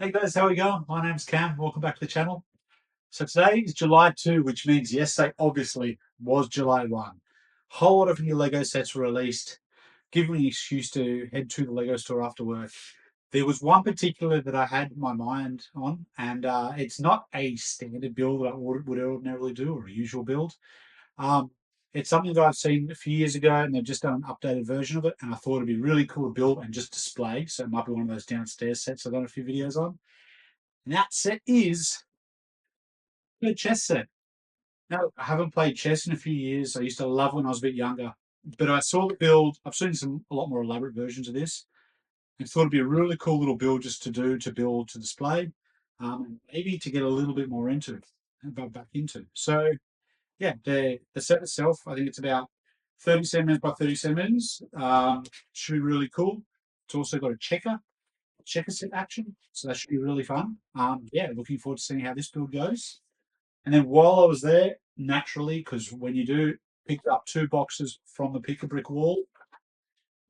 Hey guys, how are we going? My name's Cam. Welcome back to the channel. So today is July 2, which means yesterday obviously was July 1. Whole lot of new Lego sets were released, giving me an excuse to head to the Lego store after work. There was one particular that I had my mind on, and it's not a standard build that I would ordinarily do or a usual build. Um, it's something that I've seen a few years ago, and they've just done an updated version of it, and I thought it'd be really cool to build and just display. So it might be one of those downstairs sets I've done a few videos on. And that set is a chess set. Now, I haven't played chess in a few years. I used to love when I was a bit younger, but I saw the build. I've seen a lot more elaborate versions of this, and thought it'd be a really cool little build just to do to build to display, and maybe to get a little bit more into, back into. So yeah, the set itself, I think it's about 30 centimeters by 30 centimeters. Should be really cool. It's also got a checker set action, so that should be really fun. Yeah, looking forward to seeing how this build goes. And then while I was there, naturally, because when you do, picked up two boxes from the Pick a Brick wall.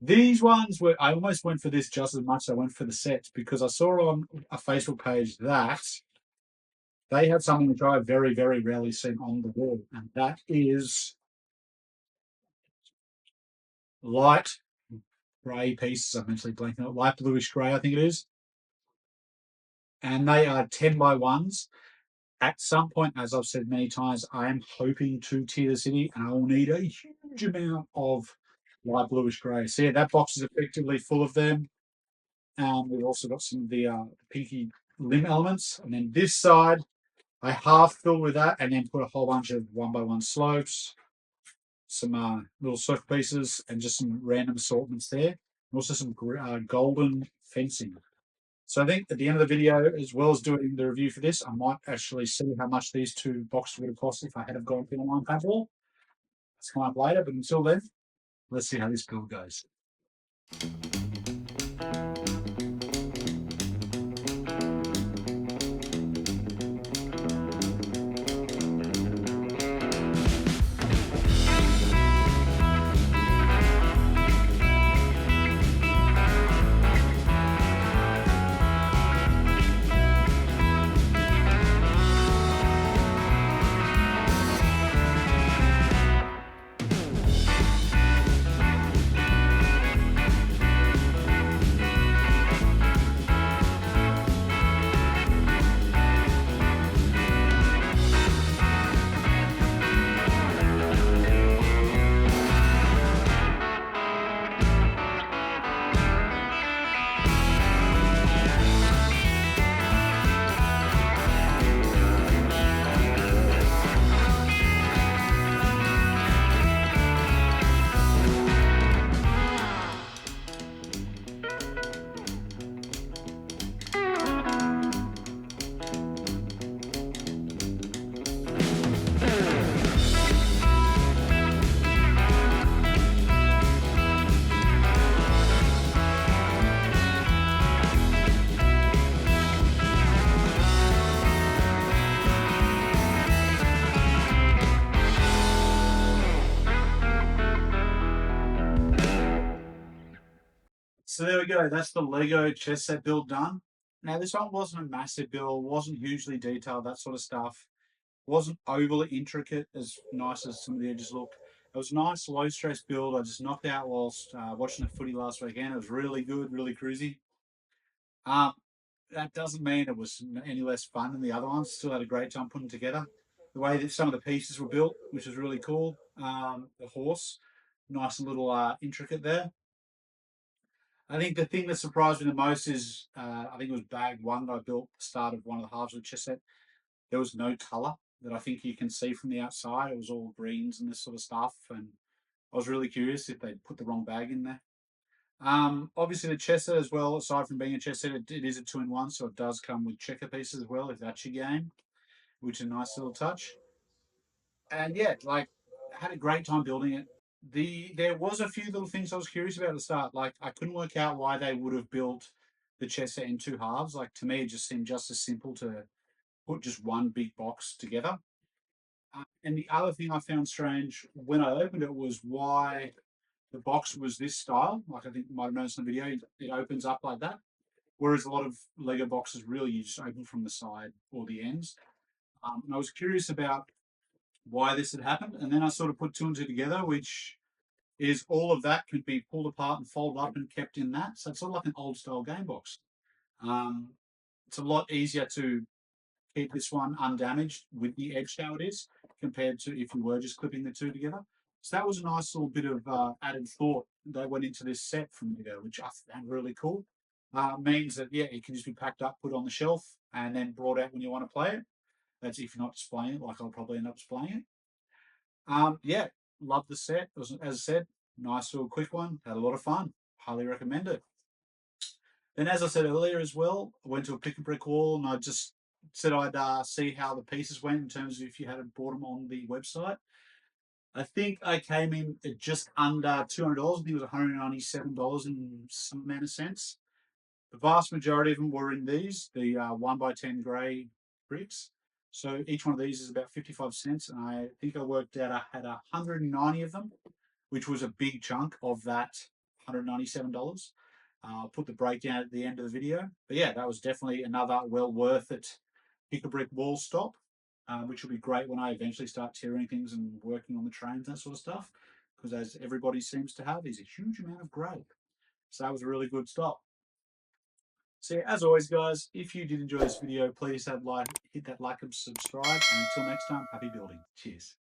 These ones were, I almost went for this just as much as I went for the sets because I saw on a Facebook page that they had something which I have very, very rarely seen on the wall, and that is light grey pieces. I'm mentally blanking out. Light bluish grey, I think it is. And they are 10 by 1s. At some point, as I've said many times, I am hoping to tier the city, and I will need a huge amount of light bluish grey. So yeah, that box is effectively full of them. We've also got some of the pinky limb elements, and then this side I half filled with that, and then put a whole bunch of 1 by 1 slopes, some little circle pieces, and just some random assortments there. And also some golden fencing. So I think at the end of the video, as well as doing the review for this, I might actually see how much these two boxes would have cost if I had have gone for the online paywall. That's coming up later, but until then, let's see how this build goes. So there we go. That's the Lego chess set build done. Now this one wasn't a massive build, wasn't hugely detailed, that sort of stuff. Wasn't overly intricate, as nice as some of the edges look. It was a nice low stress build. I just knocked out whilst watching the footy last weekend. It was really good, really cruisy. Um, that doesn't mean it was any less fun than the other ones. Still had a great time putting together. The way that some of the pieces were built, which was really cool. The horse, nice and little intricate there. I think the thing that surprised me the most is I think it was bag one that I built the start of one of the halves of the chess set. There was no colour that I think you can see from the outside. It was all greens and this sort of stuff. And I was really curious if they'd put the wrong bag in there. Obviously the chess set as well, aside from being a chess set, it is a 2-in-1, so it does come with checker pieces as well, if that's your game, which is a nice little touch. And yeah, like, I had a great time building it. There was a few little things I was curious about at the start. Like, I couldn't work out why they would have built the chess set in two halves. Like, to me, it just seemed just as simple to put just one big box together. And the other thing I found strange when I opened it was why the box was this style. Like, I think you might have noticed in the video, it opens up like that. whereas a lot of Lego boxes really you just open from the side or the ends. And I was curious about why this had happened, and then I sort of put two and two together, which is all of that could be pulled apart and folded up and kept in that. So it's sort of like an old style game box. Um, it's a lot easier to keep this one undamaged with the edge how it is compared to if you were just clipping the two together. So that was a nice little bit of added thought that went into this set from Lego, which I found really cool. Means that yeah, it can just be packed up, put on the shelf, and then brought out when you want to play it. That's if you're not displaying it, like I'll probably end up displaying it. Yeah, love the set. It was, as I said, nice little quick one. Had a lot of fun. Highly recommend it. Then, as I said earlier as well, I went to a pick and brick wall and I just said I'd see how the pieces went in terms of if you had bought them on the website. I think I came in at just under $200. I think it was $197 in some amount of cents. The vast majority of them were in these, the 1x10 grey bricks. So each one of these is about 55 cents. And I think I worked out I had 190 of them, which was a big chunk of that $197. I'll put the breakdown at the end of the video. But yeah, that was definitely another well worth it pick a brick wall stop, which will be great when I eventually start tearing things and working on the trains, that sort of stuff. Because as everybody seems to have, is a huge amount of grey. So that was a really good stop. So yeah, as always, guys, if you did enjoy this video, please hit that like and subscribe. And until next time, happy building. Cheers.